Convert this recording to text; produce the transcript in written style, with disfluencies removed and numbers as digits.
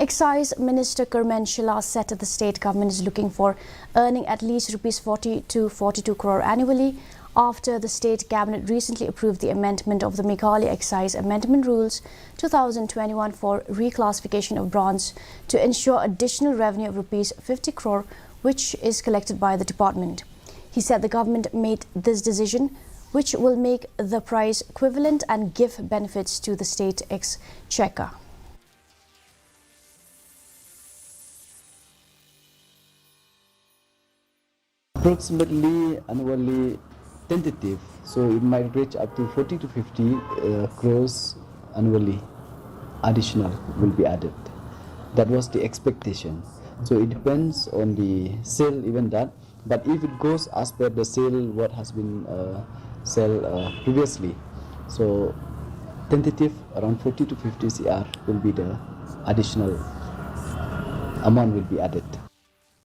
Excise Minister Kyrmen said the state government is looking for earning at least rupees 40 to 42 crore annually after the state cabinet recently approved the amendment of the Meghalaya Excise Amendment Rules 2021 for reclassification of bronze to ensure additional revenue of rupees 50 crore which is collected by the department. He said the government made this decision which will make the price equivalent and give benefits to the state exchequer. Approximately annually tentative, so it might reach up to 40 to 50 crores annually additional will be added. That was the expectation. So it depends on the sale, even that. But if it goes as per the sale, what has been sold previously, so tentative around 40 to 50 CR will be the additional amount will be added.